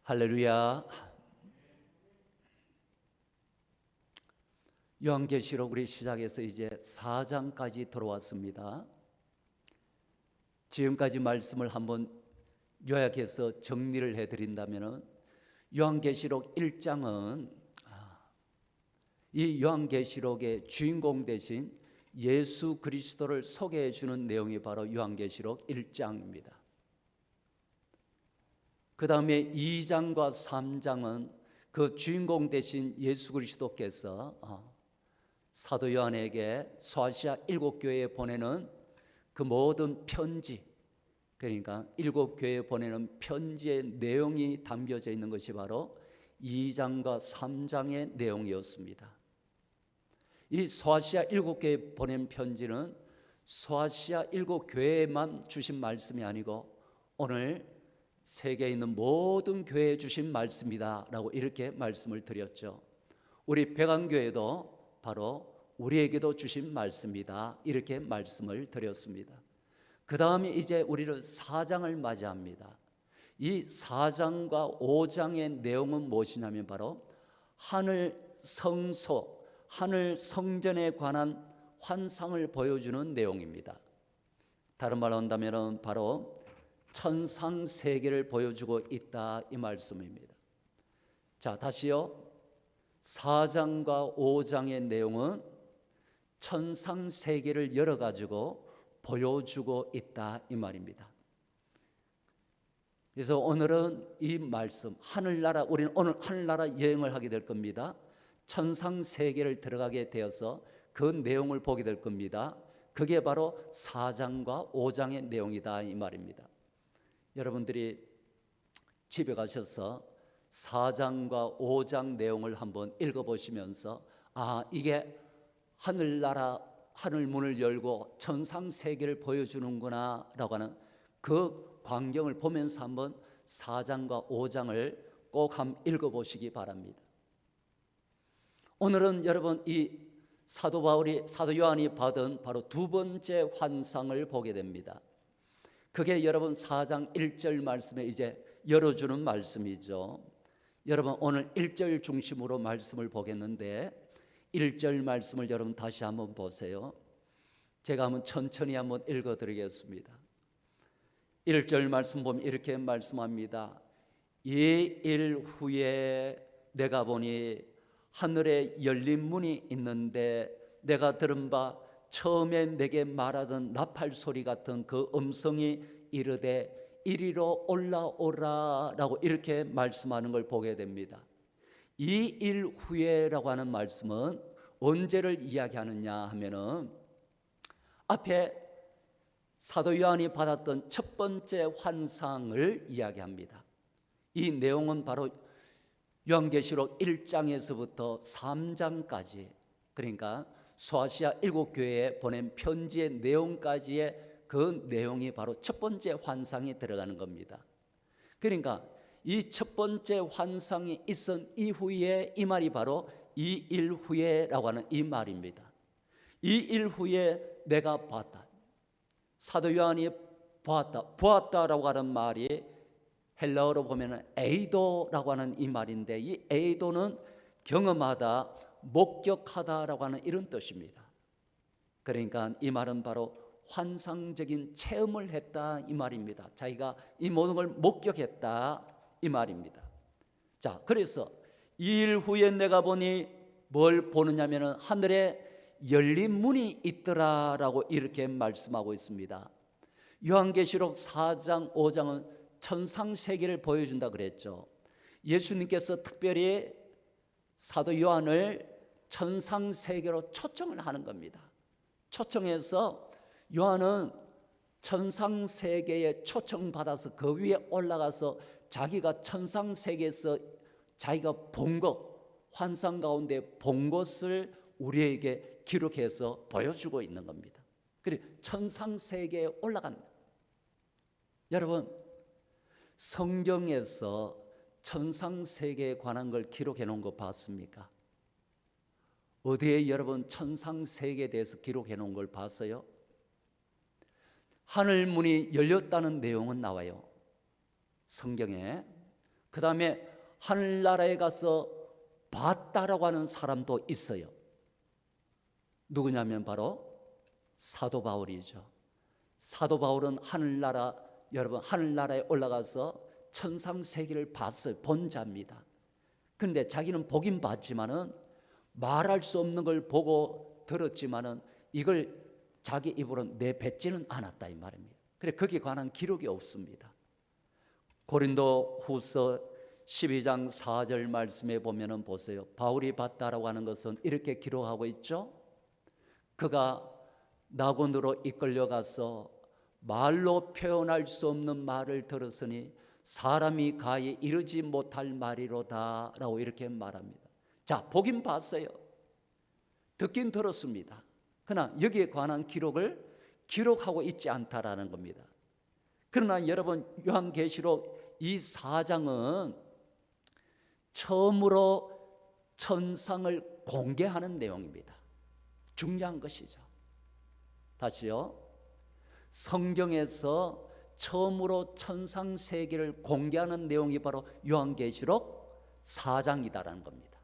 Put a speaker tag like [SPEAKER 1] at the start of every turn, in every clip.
[SPEAKER 1] 할렐루야. 요한계시록 우리 시작해서 이제 4장까지 들어왔습니다. 지금까지 말씀을 한번 요약해서 정리를 해드린다면 요한계시록 1장은 이 요한계시록의 주인공 대신 예수 그리스도를 소개해 주는 내용이 바로 요한계시록 1장입니다. 그 다음에 2장과 3장은 그 주인공 대신 예수 그리스도께서 사도 요한에게 소아시아 7교회에 보내는 그 모든 편지, 그러니까 7교회에 보내는 편지의 내용이 담겨져 있는 것이 바로 2장과 3장의 내용이었습니다. 이 소아시아 7교회에 보낸 편지는 소아시아 7교회에만 주신 말씀이 아니고 오늘 세계에 있는 모든 교회에 주신 말씀이다 라고 이렇게 말씀을 드렸죠. 우리 백안교회도 바로 우리에게도 주신 말씀이다 이렇게 말씀을 드렸습니다. 그 다음에 이제 우리는 4장을 맞이합니다. 이 4장과 5장의 내용은 무엇이냐면 바로 하늘 성소, 하늘 성전에 관한 환상을 보여주는 내용입니다. 다른 말로 한다면 바로 천상 세계를 보여주고 있다 이 말씀입니다. 자, 다시요. 4장과 5장의 내용은 천상 세계를 열어 가지고 보여주고 있다 이 말입니다. 그래서 오늘은 이 말씀 하늘나라, 우리는 오늘 하늘나라 여행을 하게 될 겁니다. 천상 세계를 들어가게 되어서 그 내용을 보게 될 겁니다. 그게 바로 4장과 5장의 내용이다 이 말입니다. 여러분들이 집에 가셔서 4장과 5장 내용을 한번 읽어보시면서 이게 하늘나라 하늘 문을 열고 천상 세계를 보여주는구나 라고 하는 그 광경을 보면서 한번 4장과 5장을 꼭 한번 읽어보시기 바랍니다. 오늘은 여러분 이 사도 요한이 받은 바로 두 번째 환상을 보게 됩니다. 그게 여러분 4장 1절 말씀에 이제 열어주는 말씀이죠. 여러분 오늘 1절 중심으로 말씀을 보겠는데 1절 말씀을 여러분 다시 한번 보세요. 제가 한번 천천히 한번 읽어드리겠습니다. 1절 말씀 보면 이렇게 말씀합니다. 이 일 후에 내가 보니 하늘에 열린 문이 있는데 내가 들은 바 처음에 내게 말하던 나팔 소리 같은 그 음성이 이르되 이리로 올라오라 라고 이렇게 말씀하는 걸 보게 됩니다. 이 일 후에라고 하는 말씀은 언제를 이야기하느냐 하면은 앞에 사도 요한이 받았던 첫 번째 환상을 이야기합니다. 이 내용은 바로 요한계시록 1장에서부터 3장까지, 그러니까 소아시아 7교회에 보낸 편지의 내용까지의 그 내용이 바로 첫 번째 환상에 들어가는 겁니다. 그러니까 이 첫 번째 환상이 있은 이후에 이 말이 바로 이 일 후에라고 하는 이 말입니다. 이 일 후에 내가 봤다. 사도 요한이 보았다라고 하는 말이 헬라어로 보면 에이도라고 하는 이 말인데 이 에이도는 경험하다, 목격하다라고 하는 이런 뜻입니다. 그러니까 이 말은 바로 환상적인 체험을 했다 이 말입니다. 자기가 이 모든 걸 목격했다 이 말입니다. 자, 그래서 이 일 후에 내가 보니 뭘 보느냐면은 하늘에 열린 문이 있더라라고 이렇게 말씀하고 있습니다. 요한계시록 4장 5장은 천상 세계를 보여준다 그랬죠. 예수님께서 특별히 사도 요한을 천상 세계로 초청을 하는 겁니다. 초청해서 요한은 천상 세계에 초청받아서 그 위에 올라가서 자기가 천상 세계에서 자기가 본 것, 환상 가운데 본 것을 우리에게 기록해서 보여주고 있는 겁니다. 그리고 천상 세계에 올라간다. 여러분 성경에서 천상 세계에 관한 걸 기록해 놓은 거 봤습니까? 어디에 여러분 천상 세계에 대해서 기록해 놓은 걸 봤어요? 하늘 문이 열렸다는 내용은 나와요. 성경에. 그 다음에 하늘나라에 가서 봤다라고 하는 사람도 있어요. 누구냐면 바로 사도 바울이죠. 사도 바울은 여러분 하늘나라에 올라가서 천상세계를 봤어요. 본 자입니다. 그런데 자기는 보긴 봤지만은 말할 수 없는 걸 보고 들었지만은 이걸 자기 입으로 내뱉지는 않았다 이 말입니다. 그래 거기에 관한 기록이 없습니다. 고린도 후서 12장 4절 말씀에 보면은 보세요. 바울이 봤다라고 하는 것은 이렇게 기록하고 있죠. 그가 낙원으로 이끌려가서 말로 표현할 수 없는 말을 들었으니 사람이 가히 이르지 못할 말이로다 라고 이렇게 말합니다. 자, 보긴 봤어요. 듣긴 들었습니다. 그러나 여기에 관한 기록을 기록하고 있지 않다라는 겁니다. 그러나 여러분 요한계시록 이 4장은 처음으로 천상을 공개하는 내용입니다. 중요한 것이죠. 다시요. 성경에서 처음으로 천상 세계를 공개하는 내용이 바로 요한계시록 4장이다라는 겁니다.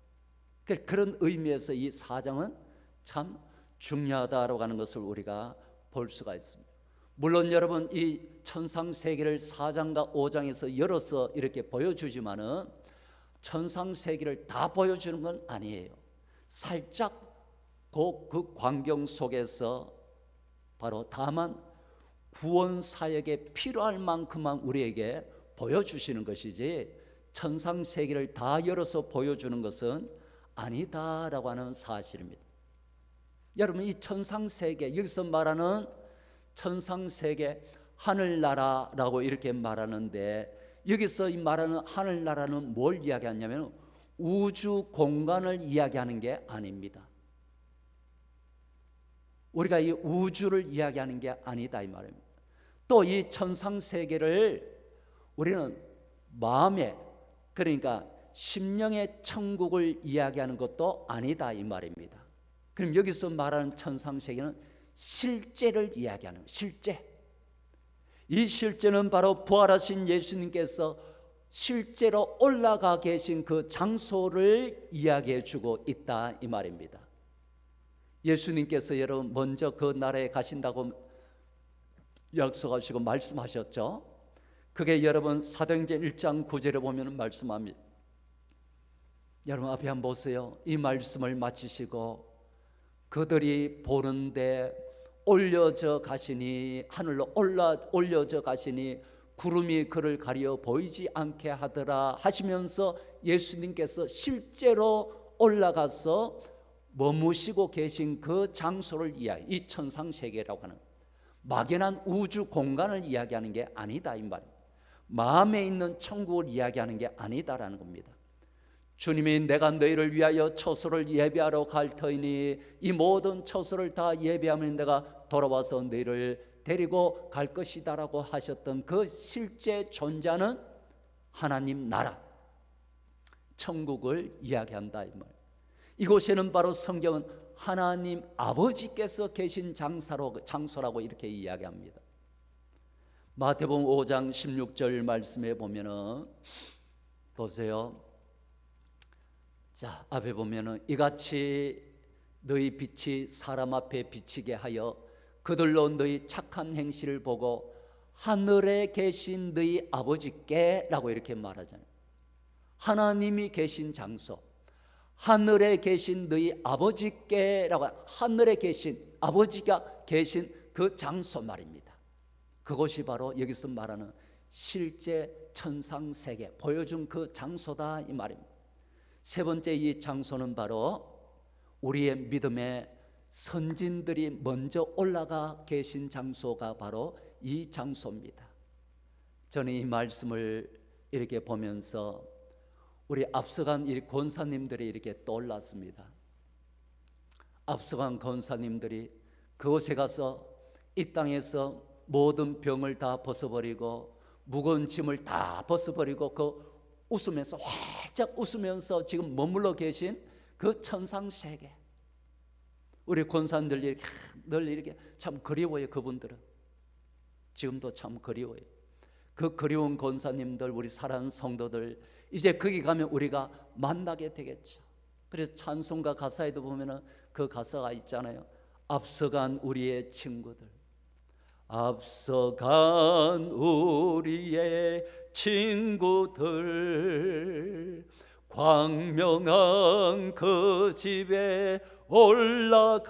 [SPEAKER 1] 그런 의미에서 이 4장은 참 중요하다라고 하는 것을 우리가 볼 수가 있습니다. 물론 여러분 이 천상 세계를 4장과 5장에서 열어서 이렇게 보여주지만은 천상 세계를 다 보여주는 건 아니에요. 살짝 그 광경 속에서 바로 다만 구원 사역에 필요할 만큼만 우리에게 보여주시는 것이지 천상 세계를 다 열어서 보여주는 것은 아니다라고 하는 사실입니다. 여러분 이 천상 세계 여기서 말하는 천상 세계 하늘나라라고 이렇게 말하는데 여기서 이 말하는 하늘나라는 뭘 이야기하냐면 우주 공간을 이야기하는 게 아닙니다. 우리가 이 우주를 이야기하는 게 아니다 이 말입니다. 또 이 천상 세계를 우리는 마음에 그러니까 심령의 천국을 이야기하는 것도 아니다 이 말입니다. 그럼 여기서 말하는 천상 세계는 실제를 이야기하는 실제. 이 실제는 바로 부활하신 예수님께서 실제로 올라가 계신 그 장소를 이야기해 주고 있다 이 말입니다. 예수님께서 여러분 먼저 그 나라에 가신다고 약속하시고 말씀하셨죠. 그게 여러분 사도행전 1장 9절에 보면 말씀합니다. 여러분 앞에 한번 보세요. 이 말씀을 마치시고 그들이 보는데 올려져 가시니 하늘로 올려져 가시니 구름이 그를 가려 보이지 않게 하더라 하시면서 예수님께서 실제로 올라가서 머무시고 계신 그 장소를 이 천상 세계라고 하는 막연한 우주 공간을 이야기하는 게 아니다 이 말. 마음에 있는 천국을 이야기하는 게 아니다라는 겁니다. 주님이 내가 너희를 위하여 처소를 예배하러 갈 터이니 이 모든 처소를 다 예배하면 내가 돌아와서 너희를 데리고 갈 것이다라고 하셨던 그 실제 존재는 하나님 나라 천국을 이야기한다 이 말. 이곳에는 바로 성경은 하나님 아버지께서 계신 장소라고 이렇게 이야기합니다. 마태복음 5장 16절 말씀에 보면은 보세요. 자, 앞에 보면은 이같이 너희 빛이 사람 앞에 비치게 하여 그들로 너희 착한 행실을 보고 하늘에 계신 너희 아버지께라고 이렇게 말하잖아요. 하나님이 계신 장소, 하늘에 계신 너희 아버지께라고 하늘에 계신 아버지가 계신 그 장소 말입니다. 그것이 바로 여기서 말하는 실제 천상 세계 보여준 그 장소다 이 말입니다. 세 번째 이 장소는 바로 우리의 믿음의 선진들이 먼저 올라가 계신 장소가 바로 이 장소입니다. 저는 이 말씀을 이렇게 보면서 우리 앞서간 이 권사님들이 이렇게 떠올랐습니다. 앞서간 권사님들이 그곳에 가서 이 땅에서 모든 병을 다 벗어버리고 무거운 짐을 다 벗어버리고 그 웃으면서 활짝 웃으면서 지금 머물러 계신 그 천상 세계. 우리 권사님들 늘 이렇게 참 그리워요. 그분들은 지금도 참 그리워요. 그 그리운 권사님들, 우리 사랑하는 성도들, 이제 거기 가면 우리가 만나게 되겠죠. 그래서 찬송가 가사에도 보면은 그 가사가 있잖아요. 앞서간 우리의 친구들, 앞서간 우리의 친구들, 광명한 그 집에 올라가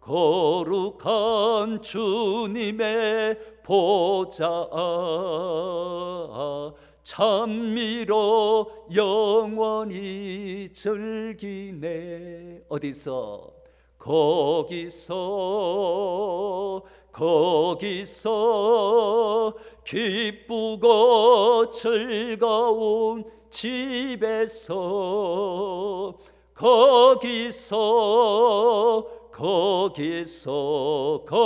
[SPEAKER 1] 거룩한 주님의 보좌 찬미로 영원히 즐기네. 어디서? 거기서 기쁘고 즐거운 집에서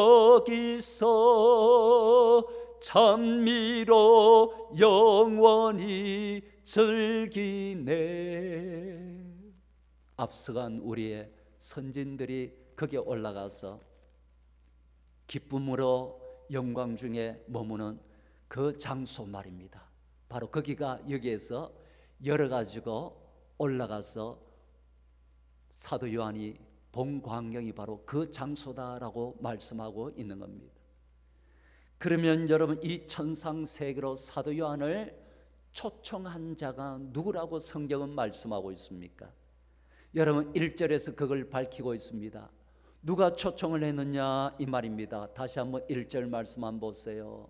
[SPEAKER 1] 거기서 찬미로 영원히 즐기네. 앞서간 우리의 선진들이 거기에 올라가서 기쁨으로 영광 중에 머무는 그 장소 말입니다. 바로 거기가 여기에서 열어가지고 올라가서 사도 요한이 본 광경이 바로 그 장소다라고 말씀하고 있는 겁니다. 그러면 여러분, 이 천상세계로 사도 요한을 초청한 자가 누구라고 성경은 말씀하고 있습니까? 여러분, 1절에서 그걸 밝히고 있습니다. 누가 초청을 했느냐 이 말입니다. 다시 한번 1절 말씀 한번 보세요.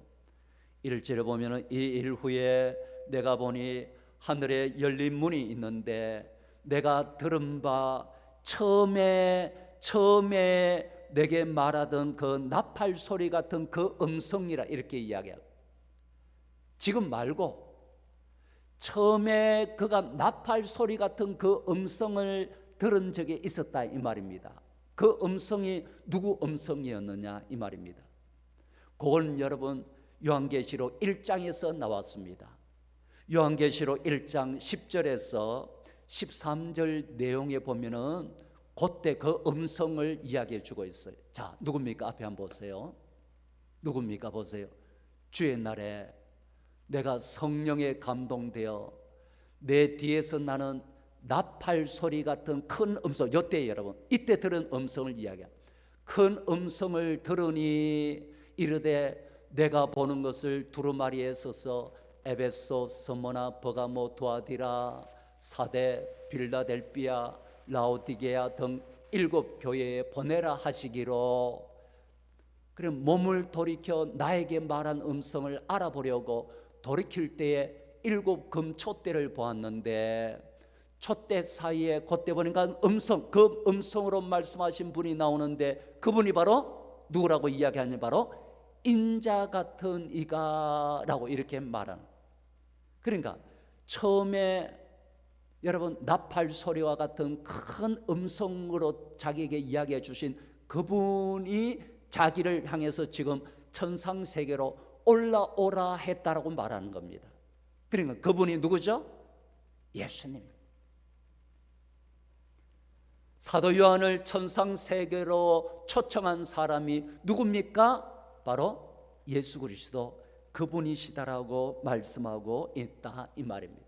[SPEAKER 1] 1절에 보면은 이 일 후에 내가 보니 하늘에 열린 문이 있는데 내가 들은 바 처음에 내게 말하던 그 나팔 소리 같은 그 음성이라 이렇게 이야기하고, 지금 말고 처음에 그가 나팔 소리 같은 그 음성을 들은 적이 있었다 이 말입니다. 그 음성이 누구 음성이었느냐 이 말입니다. 그건 여러분 요한계시록 1장에서 나왔습니다. 요한계시록 1장 10절에서 13절 내용에 보면은 그때 그 음성을 이야기해 주고 있어요. 자, 누굽니까? 앞에 한번 보세요. 누굽니까? 보세요. 주의 날에 내가 성령에 감동되어 내 뒤에서 나는 나팔 소리 같은 큰 음성, 이때 여러분, 이때 들은 음성을 이야기합니다. 큰 음성을 들으니 이르되 내가 보는 것을 두루마리에 서서 에베소, 스모나, 버가모, 두아디라, 사데, 빌라델비아, 라오디게아 등 7 교회에 보내라 하시기로. 그럼 몸을 돌이켜 나에게 말한 음성을 알아보려고 돌이킬 때에 7 금촛대를 보았는데 촛대 사이에 그때 보니까 음성, 그 음성으로 말씀하신 분이 나오는데 그분이 바로 누구라고 이야기하냐? 바로 인자 같은 이가 라고 이렇게 말하는. 그러니까 처음에 여러분 나팔 소리와 같은 큰 음성으로 자기에게 이야기해 주신 그분이 자기를 향해서 지금 천상세계로 올라오라 했다라고 말하는 겁니다. 그러니까 그분이 누구죠? 예수님. 사도 요한을 천상세계로 초청한 사람이 누굽니까? 바로 예수 그리스도 그분이시다라고 말씀하고 있다 이 말입니다.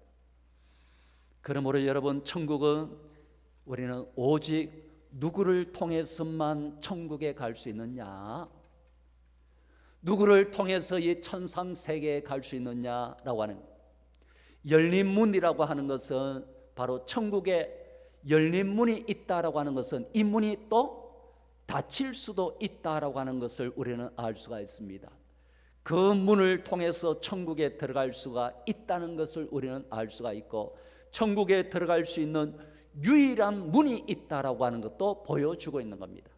[SPEAKER 1] 그러므로 여러분, 천국은 우리는 오직 누구를 통해서만 천국에 갈 수 있느냐, 누구를 통해서 이 천상세계에 갈 수 있느냐라고 하는, 열린 문이라고 하는 것은 바로 천국에 열린 문이 있다라고 하는 것은 이 문이 또 닫힐 수도 있다라고 하는 것을 우리는 알 수가 있습니다. 그 문을 통해서 천국에 들어갈 수가 있다는 것을 우리는 알 수가 있고, 천국에 들어갈 수 있는 유일한 문이 있다라고 하는 것도 보여주고 있는 겁니다.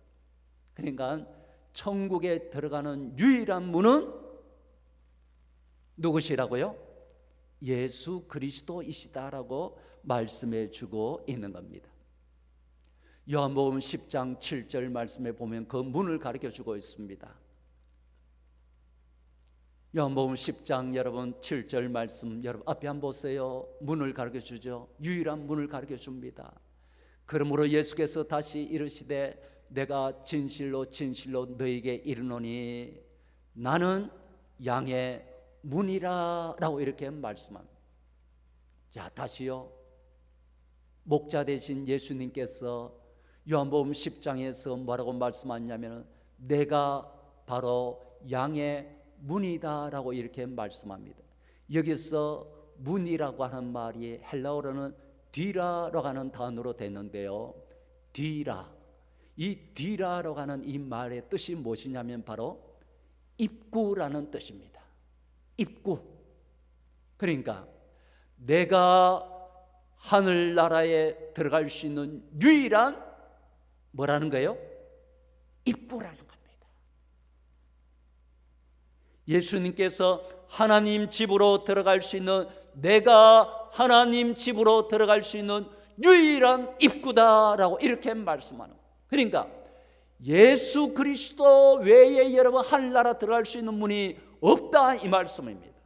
[SPEAKER 1] 그러니까 천국에 들어가는 유일한 문은 누구시라고요? 예수 그리스도이시다라고 말씀해 주고 있는 겁니다. 요한복음 10장 7절 말씀에 보면 그 문을 가르쳐 주고 있습니다. 요한복음 10장 여러분 7절 말씀 여러분 앞에 한번 보세요. 문을 가르쳐 주죠. 유일한 문을 가르쳐 줍니다. 그러므로 예수께서 다시 이르시되 내가 진실로 진실로 너희에게 이르노니 나는 양의 문이라라고 이렇게 말씀합니다. 자, 다시요. 목자 되신 예수님께서 요한복음 10장에서 뭐라고 말씀하냐면 내가 바로 양의 문이다라고 이렇게 말씀합니다. 여기서 문이라고 하는 말이 헬라어로는 뒤라라고 하는 단어로 됐는데요. 뒤라, 이 뒤라라고 하는 이 말의 뜻이 무엇이냐면 바로 입구라는 뜻입니다. 입구. 그러니까 내가 하늘나라에 들어갈 수 있는 유일한 뭐라는 거예요? 입구라는 겁니다. 예수님께서 하나님 집으로 들어갈 수 있는, 내가 하나님 집으로 들어갈 수 있는 유일한 입구다라고 이렇게 말씀하는 거예요. 그러니까 예수 그리스도 외에 여러분 하늘나라 들어갈 수 있는 문이 없다 이 말씀입니다.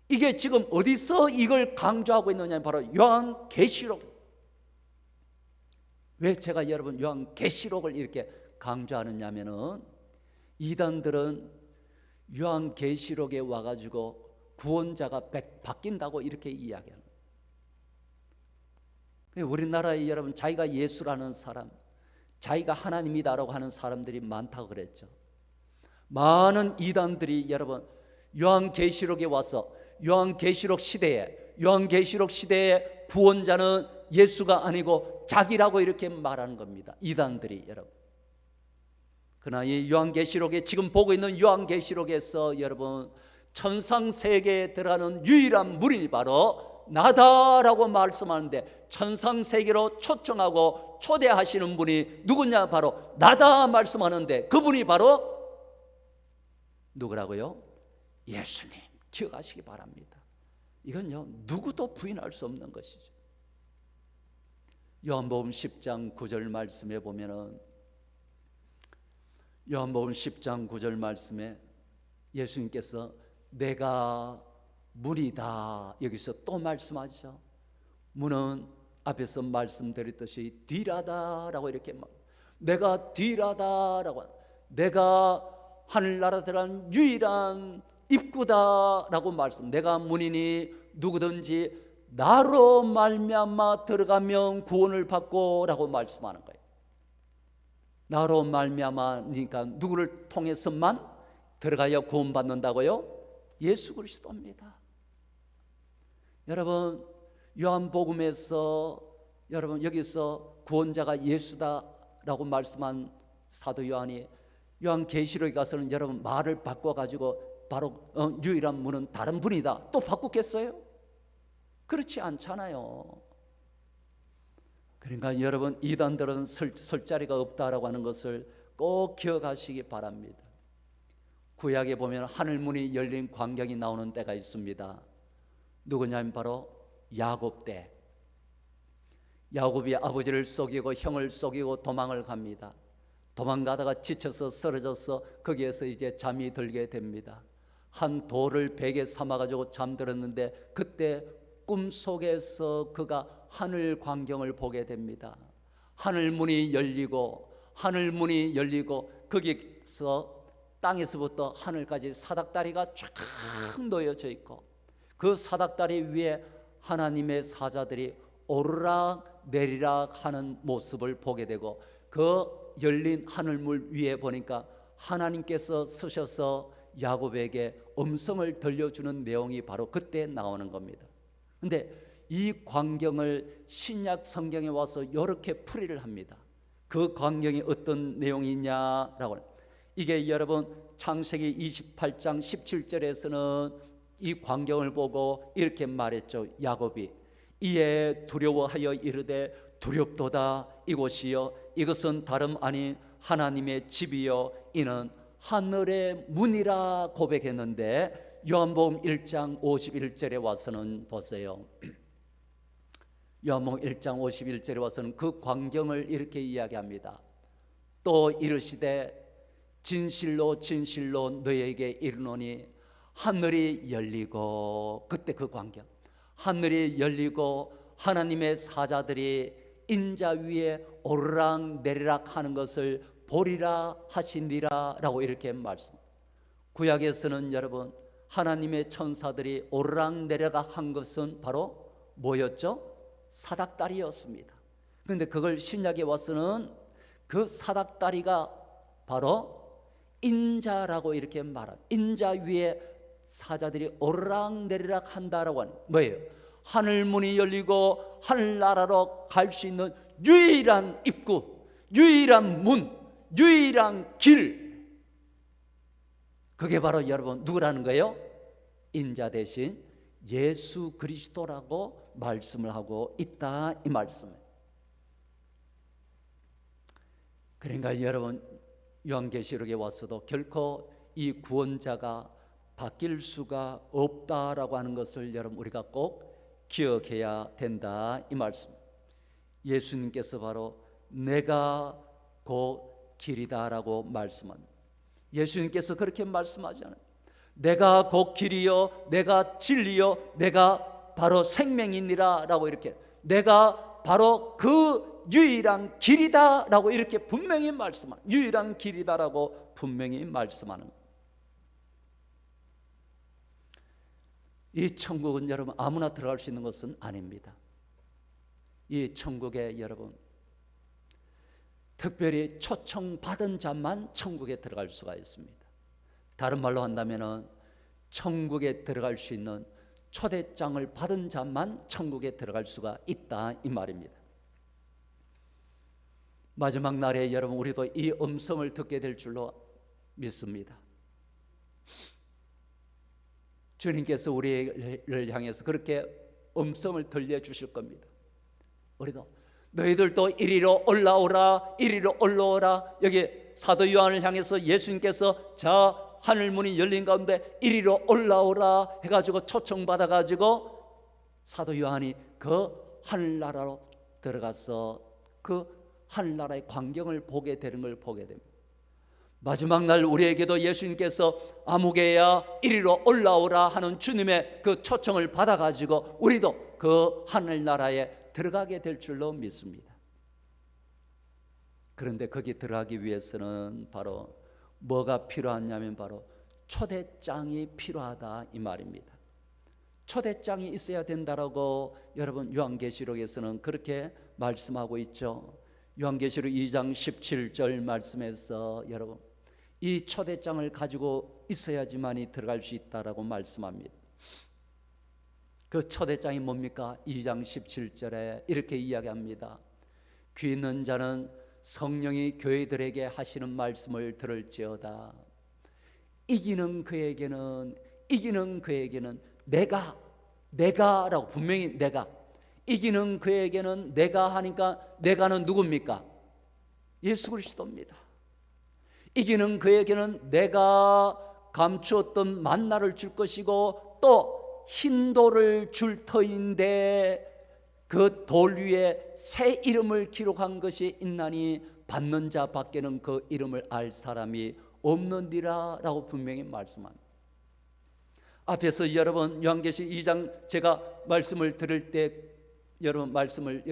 [SPEAKER 1] 이게 지금 어디서 이걸 강조하고 있느냐, 바로 요한계시록. 왜 제가 여러분 요한계시록을 이렇게 강조하느냐면은 이단들은 요한계시록에 와가지고 구원자가 바뀐다고 이렇게 이야기하는 거예요. 우리나라에 여러분 자기가 예수라는 사람, 자기가 하나님이다라고 하는 사람들이 많다고 그랬죠. 많은 이단들이 여러분 요한계시록에 와서 요한계시록 시대에 구원자는 예수가 아니고 자기라고 이렇게 말하는 겁니다. 이단들이 여러분. 그러나 이 요한계시록에 지금 보고 있는 요한계시록에서 여러분 천상세계에 들어가는 유일한 문이 바로 나다라고 말씀하는데, 천상세계로 초청하고 초대하시는 분이 누구냐, 바로 나다 말씀하는데 그분이 바로 누구라고요? 예수님. 기억하시기 바랍니다. 이건요 누구도 부인할 수 없는 것이죠. 요한복음 10장 9절 말씀에 보면은, 요한복음 10장 9절 말씀에 예수님께서 내가 문이다 여기서 또 말씀하시죠. 문은 앞에서 말씀드렸듯이 뒤라다라고 이렇게 내가 뒤라다라고, 내가 하늘나라 들어간 유일한 입구다라고 말씀. 내가 문이니 누구든지 나로 말미암아 들어가면 구원을 받고라고 말씀하는 거예요. 나로 말미암아니까 누구를 통해서만 들어가야 구원받는다고요? 예수 그리스도입니다. 여러분 요한복음에서 여러분 여기서 구원자가 예수다라고 말씀한 사도 요한이 요한계시록에 가서는 여러분 말을 바꿔가지고 바로 유일한 문은 다른 분이다 또 바꾸겠어요? 그렇지 않잖아요. 그러니까 여러분 이단들은 설 자리가 없다라고 하는 것을 꼭 기억하시기 바랍니다. 구약에 보면 하늘문이 열린 광경이 나오는 때가 있습니다. 누구냐면 바로 야곱 때. 야곱이 아버지를 속이고 형을 속이고 도망을 갑니다. 도망가다가 지쳐서 쓰러져서 거기에서 이제 잠이 들게 됩니다. 한 돌을 베개 삼아가지고 잠들었는데 그때 꿈속에서 그가 하늘 광경을 보게 됩니다. 하늘문이 열리고 거기서 땅에서부터 하늘까지 사닥다리가 쫙 놓여져 있고 그 사닥다리 위에 하나님의 사자들이 오르락 내리락 하는 모습을 보게 되고, 그 열린 하늘물 위에 보니까 하나님께서 서셔서 야곱에게 음성을 들려주는 내용이 바로 그때 나오는 겁니다. 근데 이 광경을 신약 성경에 와서 이렇게 풀이를 합니다. 그 광경이 어떤 내용이냐라고, 이게 여러분 창세기 28장 17절에서는 이 광경을 보고 이렇게 말했죠. 야곱이 이에 두려워하여 이르되 두렵도다. 이곳이여 이것은 다름 아닌 하나님의 집이요 이는 하늘의 문이라 고백했는데, 요한복음 1장 51절에 와서는 보세요. 요한복음 1장 51절에 와서는 그 광경을 이렇게 이야기합니다. 또 이르시되 진실로 진실로 너에게 이르노니 하늘이 열리고, 그때 그 광경, 하늘이 열리고 하나님의 사자들이 인자 위에 오르락 내리락 하는 것을 보리라 하시니라 라고 이렇게 말씀. 구약에서는 여러분 하나님의 천사들이 오르락내리락 한 것은 바로 뭐였죠? 사닥다리였습니다. 그런데 그걸 신약에 와서는 그 사닥다리가 바로 인자라고 이렇게 말합니다. 인자 위에 사자들이 오르락내리락 한다라고 하는 뭐예요? 하늘 문이 열리고 하늘나라로 갈 수 있는 유일한 입구, 유일한 문, 유일한 길, 그게 바로 여러분 누구라는 거예요? 인자 대신 예수 그리스도라고 말씀을 하고 있다, 이 말씀을. 그러니까 여러분 요한계시록에 와서도 결코 이 구원자가 바뀔 수가 없다라고 하는 것을 여러분 우리가 꼭 기억해야 된다, 이 말씀. 예수님께서 바로 내가 곧 길이다라고 말씀합니다. 예수님께서 그렇게 말씀하잖아요. 내가 곧 길이요 내가 진리요 내가 바로 생명이니라 라고, 이렇게 내가 바로 그 유일한 길이다 라고 이렇게 분명히 말씀하는, 유일한 길이다 라고 분명히 말씀하는. 이 천국은 여러분 아무나 들어갈 수 있는 것은 아닙니다. 이 천국에 여러분 특별히 초청받은 자만 천국에 들어갈 수가 있습니다. 다른 말로 한다면 천국에 들어갈 수 있는 초대장을 받은 자만 천국에 들어갈 수가 있다, 이 말입니다. 마지막 날에 여러분 우리도 이 음성을 듣게 될 줄로 믿습니다. 주님께서 우리를 향해서 그렇게 음성을 들려주실 겁니다. 우리도 너희들도 이리로 올라오라, 이리로 올라오라. 여기 사도 요한을 향해서 예수님께서 자 하늘 문이 열린 가운데 이리로 올라오라 해가지고 초청받아가지고 사도 요한이 그 하늘나라로 들어가서 그 하늘나라의 광경을 보게 되는 걸 보게 됩니다. 마지막 날 우리에게도 예수님께서 아무개야 이리로 올라오라 하는 주님의 그 초청을 받아가지고 우리도 그 하늘나라에 들어가게 될 줄로 믿습니다. 그런데 거기 들어가기 위해서는 바로 뭐가 필요하냐면 바로 초대장이 필요하다, 이 말입니다. 초대장이 있어야 된다라고 여러분 요한계시록에서는 그렇게 말씀하고 있죠. 요한계시록 2장 17절 말씀에서 여러분 이 초대장을 가지고 있어야지만이 들어갈 수 있다라고 말씀합니다. 그 초대장이 뭡니까? 2장 17절에 이렇게 이야기합니다. 귀 있는 자는 성령이 교회들에게 하시는 말씀을 들을지어다. 이기는 그에게는 내가라고 분명히 내가, 이기는 그에게는 내가 하니까 내가는 누굽니까? 예수 그리스도입니다. 이기는 그에게는 내가 감추었던 만나를 줄 것이고 또 흰돌을 줄 터인데 그 돌 위에 새 이름을 기록한 것이 있나니 받는 자 밖에는 그 이름을 알 사람이 없느니라 라고 분명히 말씀합니다. 앞에서 여러분 요한계시록 2장 제가 말씀을 들을 때 말씀을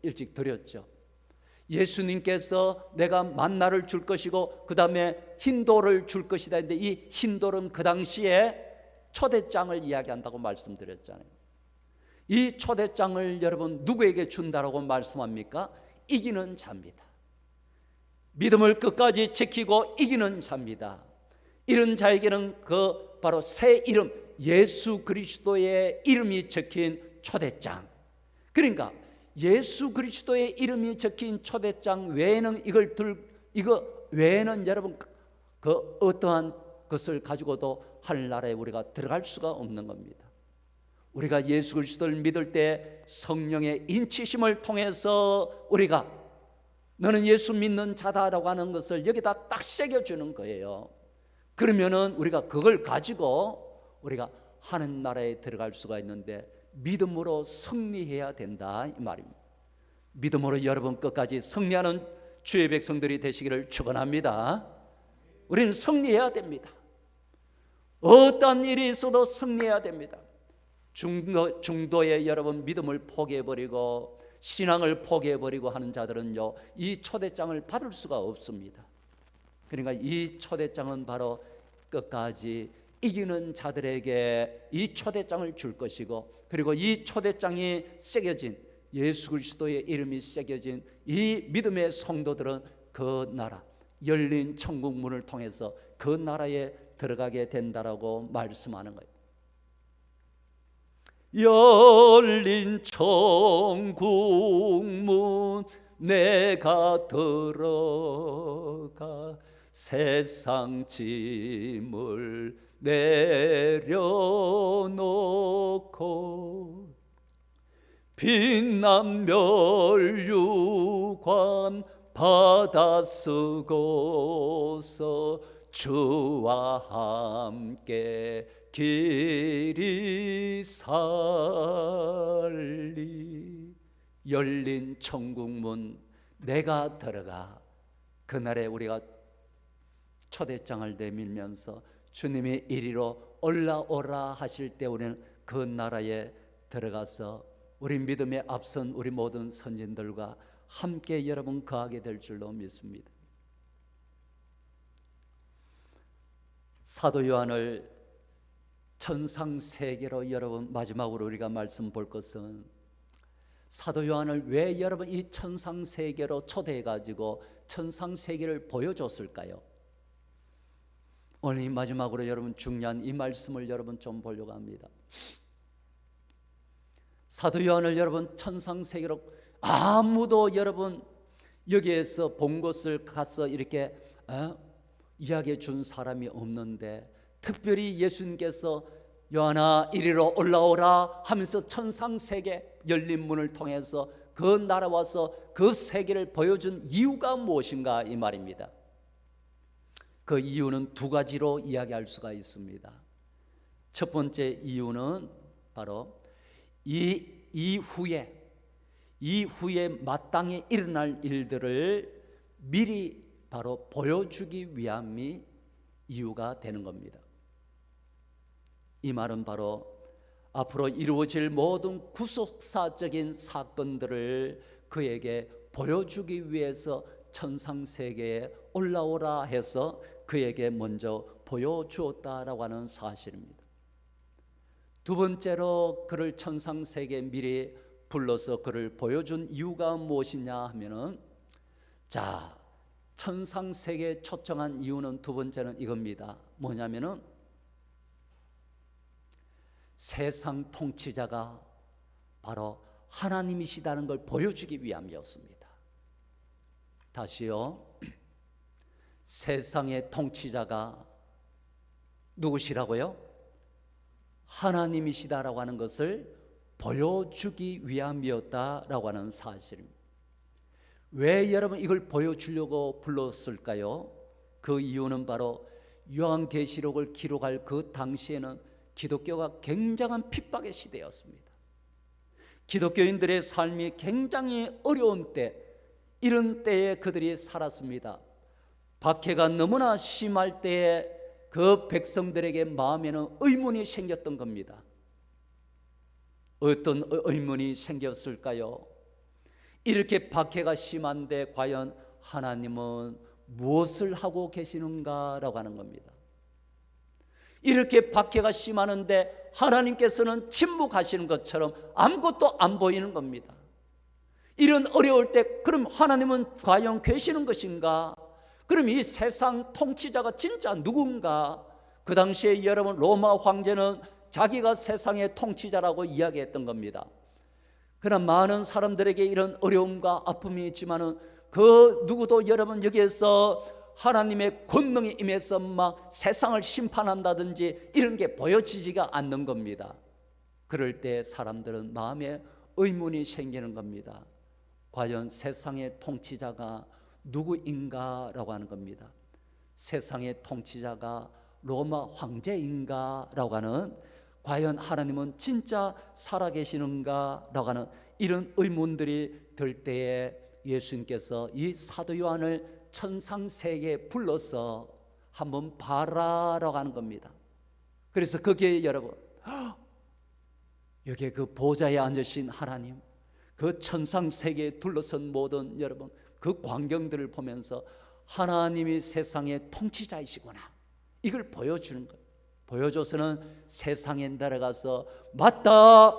[SPEAKER 1] 일찍 드렸죠. 예수님께서 내가 만나를 줄 것이고 그 다음에 흰돌을 줄 것이다 했는데 이 흰돌은 그 당시에 초대장을 이야기한다고 말씀드렸잖아요. 이 초대장을 여러분 누구에게 준다라고 말씀합니까? 이기는 자입니다. 믿음을 끝까지 지키고 이기는 자입니다. 이런 자에게는 그 바로 새 이름 예수 그리스도의 이름이 적힌 초대장, 그러니까 예수 그리스도의 이름이 적힌 초대장 외에는 이거 외에는 여러분 그 어떠한 것을 가지고도 하늘나라에 우리가 들어갈 수가 없는 겁니다. 우리가 예수 그리스도를 믿을 때 성령의 인치심을 통해서 우리가 너는 예수 믿는 자다라고 하는 것을 여기다 딱 새겨주는 거예요. 그러면은 우리가 그걸 가지고 우리가 하늘나라에 들어갈 수가 있는데 믿음으로 승리해야 된다, 이 말입니다. 믿음으로 여러분 끝까지 승리하는 주의 백성들이 되시기를 축원합니다. 우리는 승리해야 됩니다. 어떤 일이 있어도 승리해야 됩니다. 중도에 여러분 믿음을 포기해버리고 신앙을 포기해버리고 하는 자들은요 이 초대장을 받을 수가 없습니다. 그러니까 이 초대장은 바로 끝까지 이기는 자들에게 이 초대장을 줄 것이고, 그리고 이 초대장이 새겨진, 예수 그리스도의 이름이 새겨진 이 믿음의 성도들은 그 나라, 열린 천국 문을 통해서 그 나라에 들어가게 된다라고 말씀하는 거예요. 열린 천국 문 내가 들어가 세상 짐을 내려놓고 빛난 멸류관 받아 쓰고서 주와 함께 길이 살리. 열린 천국문 내가 들어가. 그날에 우리가 초대장을 내밀면서 주님이 이리로 올라오라 하실 때 우리는 그 나라에 들어가서 우리 믿음에 앞선 우리 모든 선진들과 함께 여러분 거하게 될 줄로 믿습니다. 사도 요한을 천상세계로 여러분 마지막으로 우리가 말씀 볼 것은, 사도 요한을 왜 여러분 이 천상세계로 초대해 가지고 천상세계를 보여줬을까요? 오늘 이 마지막으로 여러분 중요한 이 말씀을 여러분 좀 보려고 합니다. 사도 요한을 여러분 천상세계로 아무도 여러분 여기에서 본 곳을 가서 이렇게 이야기해 준 사람이 없는데, 특별히 예수님께서 요한아 이리로 올라오라 하면서 천상세계 열린 문을 통해서 그 나라 와서 그 세계를 보여준 이유가 무엇인가 이 말입니다. 그 이유는 두 가지로 이야기할 수가 있습니다. 첫 번째 이유는 바로 이후에 마땅히 일어날 일들을 미리 바로 보여주기 위함이 이유가 되는 겁니다. 이 말은 바로 앞으로 이루어질 모든 구속사적인 사건들을 그에게 보여주기 위해서 천상세계에 올라오라 해서 그에게 먼저 보여주었다라고 하는 사실입니다. 두 번째로 그를 천상세계에 미리 불러서 그를 보여준 이유가 무엇이냐 하면은, 자, 천상세계에 초청한 이유는 두 번째는 이겁니다. 뭐냐면은 세상 통치자가 바로 하나님이시다는 걸 보여주기 위함이었습니다. 다시요, 세상의 통치자가 누구시라고요? 하나님이시다라고 하는 것을 보여주기 위함이었다라고 하는 사실입니다. 왜 여러분 이걸 보여주려고 불렀을까요? 그 이유는 바로 요한계시록을 기록할 그 당시에는 기독교가 굉장한 핍박의 시대였습니다. 기독교인들의 삶이 굉장히 어려운 때, 이런 때에 그들이 살았습니다. 박해가 너무나 심할 때에 그 백성들에게 마음에는 의문이 생겼던 겁니다. 어떤 의문이 생겼을까요? 이렇게 박해가 심한데 과연 하나님은 무엇을 하고 계시는가라고 하는 겁니다. 이렇게 박해가 심하는데 하나님께서는 침묵하시는 것처럼 아무것도 안 보이는 겁니다. 이런 어려울 때 그럼 하나님은 과연 계시는 것인가? 그럼 이 세상 통치자가 진짜 누군가? 그 당시에 여러분 로마 황제는 자기가 세상의 통치자라고 이야기했던 겁니다. 그러나 많은 사람들에게 이런 어려움과 아픔이 있지만은 그 누구도 여러분 여기에서 하나님의 권능이 임해서 막 세상을 심판한다든지 이런 게 보여지지가 않는 겁니다. 그럴 때 사람들은 마음에 의문이 생기는 겁니다. 과연 세상의 통치자가 누구인가라고 하는 겁니다. 세상의 통치자가 로마 황제인가라고 하는, 과연 하나님은 진짜 살아계시는가라고 하는 이런 의문들이 들 때에 예수님께서 이 사도 요한을 천상세계에 불러서 한번 봐라라고 하는 겁니다. 그래서 거기에 여러분, 여기에 그 보좌에 앉으신 하나님, 그 천상세계에 둘러선 모든 여러분 그 광경들을 보면서 하나님이 세상의 통치자이시구나, 이걸 보여주는 거예요. 보여줘서는 세상에 날아가서 맞다,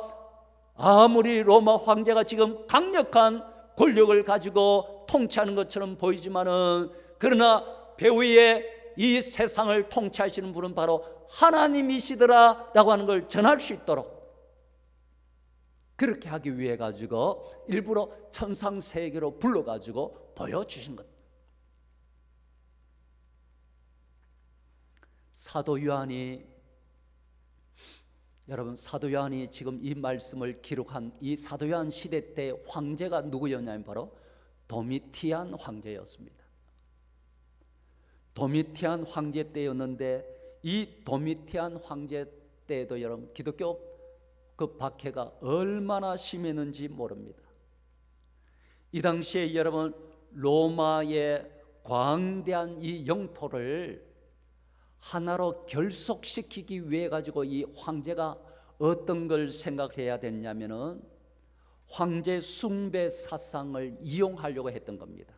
[SPEAKER 1] 아무리 로마 황제가 지금 강력한 권력을 가지고 통치하는 것처럼 보이지만은, 그러나 배후에 이 세상을 통치하시는 분은 바로 하나님이시더라 라고 하는 걸 전할 수 있도록 그렇게 하기 위해 가지고 일부러 천상세계로 불러가지고 보여주신 것. 사도 요한이, 여러분, 사도 요한이 지금 이 말씀을 기록한 이 사도 요한 시대 때 황제가 누구였냐면 바로 도미티안 황제였습니다. 도미티안 황제 때였는데, 이 도미티안 황제 때에도 여러분 기독교 그 박해가 얼마나 심했는지 모릅니다. 이 당시에 여러분 로마의 광대한 이 영토를 하나로 결속시키기 위해 가지고 이 황제가 어떤 걸 생각해야 됐냐면은 황제 숭배 사상을 이용하려고 했던 겁니다.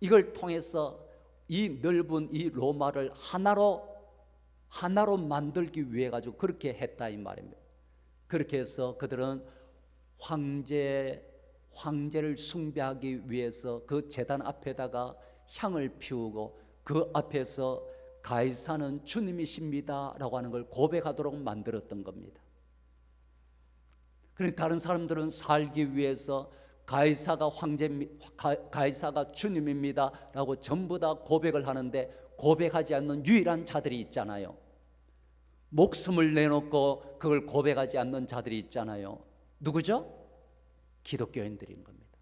[SPEAKER 1] 이걸 통해서 이 넓은 이 로마를 하나로 만들기 위해 가지고 그렇게 했다 이 말입니다. 그렇게 해서 그들은 황제를 숭배하기 위해서 그 제단 앞에다가 향을 피우고 그 앞에서 가이사는 주님이십니다 라고 하는 걸 고백하도록 만들었던 겁니다. 그러니까 다른 사람들은 살기 위해서 가이사가 가이사가 주님입니다 라고 전부 다 고백을 하는데, 고백하지 않는 유일한 자들이 있잖아요. 목숨을 내놓고 그걸 고백하지 않는 자들이 있잖아요. 누구죠? 기독교인들인 겁니다.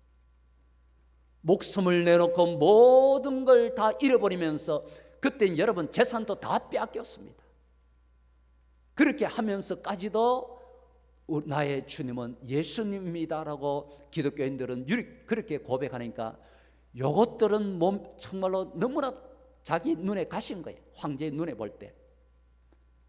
[SPEAKER 1] 목숨을 내놓고 모든 걸 다 잃어버리면서, 그때 여러분 재산도 다 빼앗겼습니다. 그렇게 하면서까지도 나의 주님은 예수님입니다라고 기독교인들은 그렇게 고백하니까, 이것들은 정말로 너무나 자기 눈에 가신 거예요. 황제의 눈에 볼 때.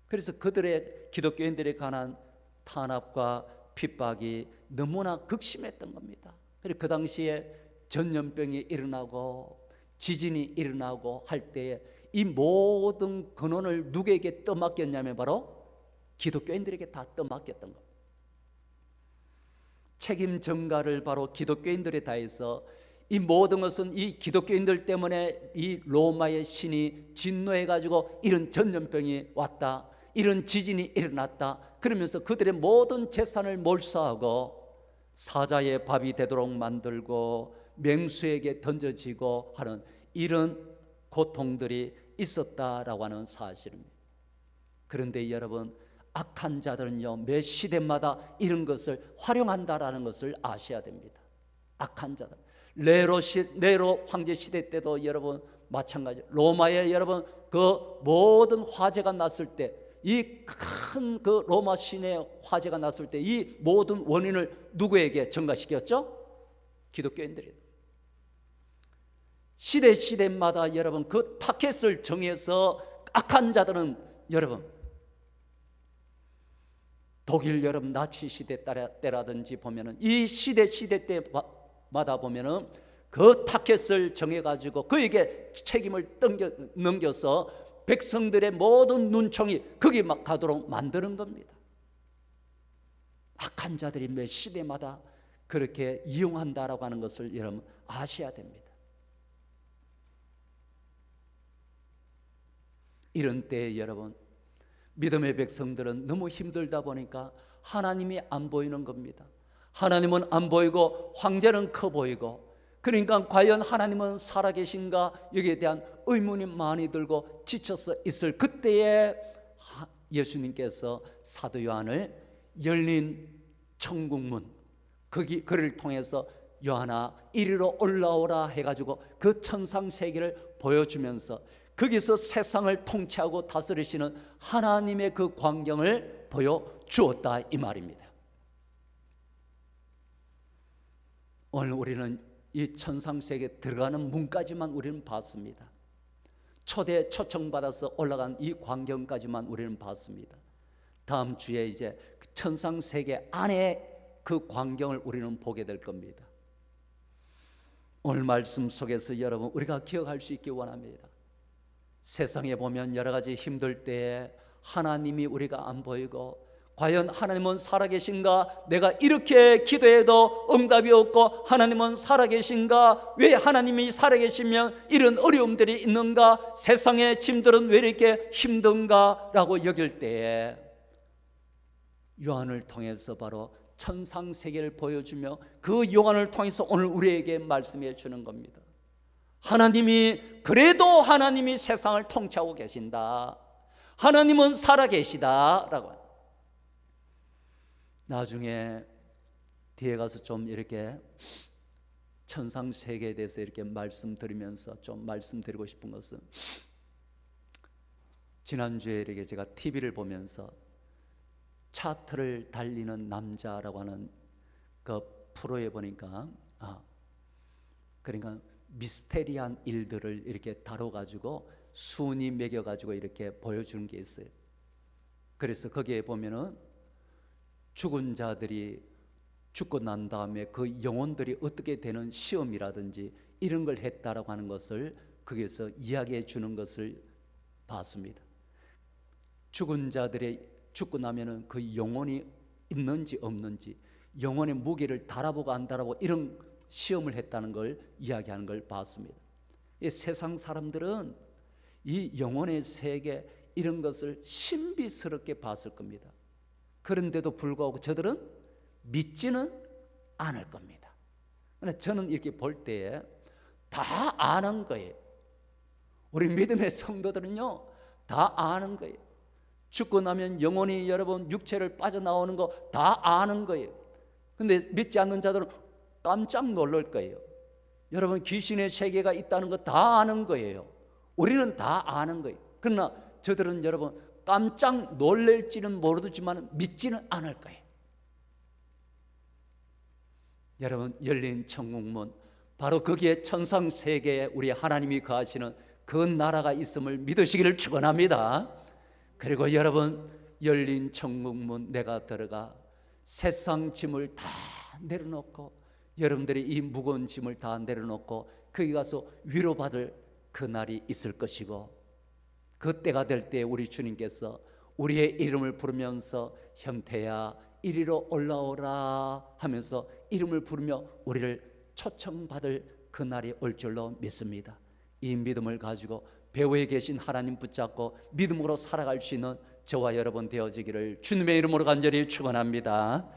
[SPEAKER 1] 그래서 그들의 기독교인들에 관한 탄압과 핍박이 너무나 극심했던 겁니다. 그리고 그 당시에 전염병이 일어나고 지진이 일어나고 할 때에 이 모든 근원을 누구에게 떠맡겼냐면 바로 기독교인들에게 다 떠맡겼던 겁니다. 책임 전가를 바로 기독교인들에 다해서 이 모든 것은 이 기독교인들 때문에 이 로마의 신이 진노해 가지고 이런 전염병이 왔다, 이런 지진이 일어났다, 그러면서 그들의 모든 재산을 몰수하고 사자의 밥이 되도록 만들고 맹수에게 던져지고 하는 이런 고통들이 있었다라고 하는 사실입니다. 그런데 여러분, 악한 자들은요 매 시대마다 이런 것을 활용한다라는 것을 아셔야 됩니다. 악한 자들, 네로 황제 시대 때도 여러분 마찬가지. 로마에 여러분 그 모든 화재가 났을 때, 이 큰 그 로마 시내에 화재가 났을 때 이 모든 원인을 누구에게 전가시켰죠? 기독교인들이. 시대마다 여러분 그 타켓을 정해서 악한 자들은 여러분, 독일 여러분 나치 시대 때라든지 보면은 이 시대 때마다 보면은 그 타켓을 정해가지고 그에게 책임을 넘겨서 백성들의 모든 눈총이 거기 막 가도록 만드는 겁니다. 악한 자들이 매 시대마다 그렇게 이용한다라고 하는 것을 여러분 아셔야 됩니다. 이런 때에 여러분, 믿음의 백성들은 너무 힘들다 보니까 하나님이 안 보이는 겁니다. 하나님은 안 보이고 황제는 커 보이고, 그러니까 과연 하나님은 살아계신가 여기에 대한 의문이 많이 들고 지쳐서 있을 그때에 예수님께서 사도 요한을 열린 천국문, 그를 통해서 요한아 이리로 올라오라 해가지고 그 천상세계를 보여주면서 거기서 세상을 통치하고 다스리시는 하나님의 그 광경을 보여주었다 이 말입니다. 오늘 우리는 이 천상세계에 들어가는 문까지만 우리는 봤습니다. 초청받아서 올라간 이 광경까지만 우리는 봤습니다. 다음 주에 이제 천상세계 안에 그 광경을 우리는 보게 될 겁니다. 오늘 말씀 속에서 여러분 우리가 기억할 수 있기 원합니다. 세상에 보면 여러 가지 힘들 때에 하나님이 우리가 안 보이고, 과연 하나님은 살아계신가? 내가 이렇게 기도해도 응답이 없고 하나님은 살아계신가? 왜 하나님이 살아계시면 이런 어려움들이 있는가? 세상의 짐들은 왜 이렇게 힘든가? 라고 여길 때에 요한을 통해서 바로 천상세계를 보여주며 그 요한을 통해서 오늘 우리에게 말씀해 주는 겁니다. 하나님이, 그래도 하나님이 세상을 통치하고 계신다, 하나님은 살아계시다 라고. 나중에 뒤에 가서 좀 이렇게 천상세계에 대해서 이렇게 말씀드리면서 좀 말씀드리고 싶은 것은, 지난주에 이렇게 제가 TV를 보면서 차트를 달리는 남자라고 하는 그 프로에 보니까 그러니까 미스테리한 일들을 이렇게 다뤄가지고 순위 매겨가지고 이렇게 보여주는 게 있어요. 그래서 거기에 보면은 죽은 자들이 죽고 난 다음에 그 영혼들이 어떻게 되는 시험이라든지 이런 걸 했다라고 하는 것을 거기에서 이야기해 주는 것을 봤습니다. 죽은 자들이 죽고 나면은 그 영혼이 있는지 없는지, 영혼의 무게를 달아보고 안 달아보고 이런 시험을 했다는 걸 이야기하는 걸 봤습니다. 이 세상 사람들은 이 영혼의 세계 이런 것을 신비스럽게 봤을 겁니다. 그런데도 불구하고 저들은 믿지는 않을 겁니다. 그런데 저는 이렇게 볼 때에 다 아는 거예요. 우리 믿음의 성도들은요, 다 아는 거예요. 죽고 나면 영혼이 여러분 육체를 빠져나오는 거 다 아는 거예요. 근데 믿지 않는 자들은 깜짝 놀랄 거예요. 여러분, 귀신의 세계가 있다는 거 다 아는 거예요. 우리는 다 아는 거예요. 그러나 저들은 여러분 깜짝 놀랄지는 모르지만 믿지는 않을 거예요. 여러분, 열린 천국문, 바로 거기에 천상세계에 우리 하나님이 거하시는 그 나라가 있음을 믿으시기를 축원합니다. 그리고 여러분, 열린 천국문 내가 들어가 세상 짐을 다 내려놓고, 여러분들이 이 무거운 짐을 다 내려놓고 거기 가서 위로받을 그 날이 있을 것이고, 그때가 될 때 우리 주님께서 우리의 이름을 부르면서 형태야 이리로 올라오라 하면서 이름을 부르며 우리를 초청받을 그 날이 올 줄로 믿습니다. 이 믿음을 가지고 배후에 계신 하나님 붙잡고 믿음으로 살아갈 수 있는 저와 여러분 되어지기를 주님의 이름으로 간절히 축원합니다.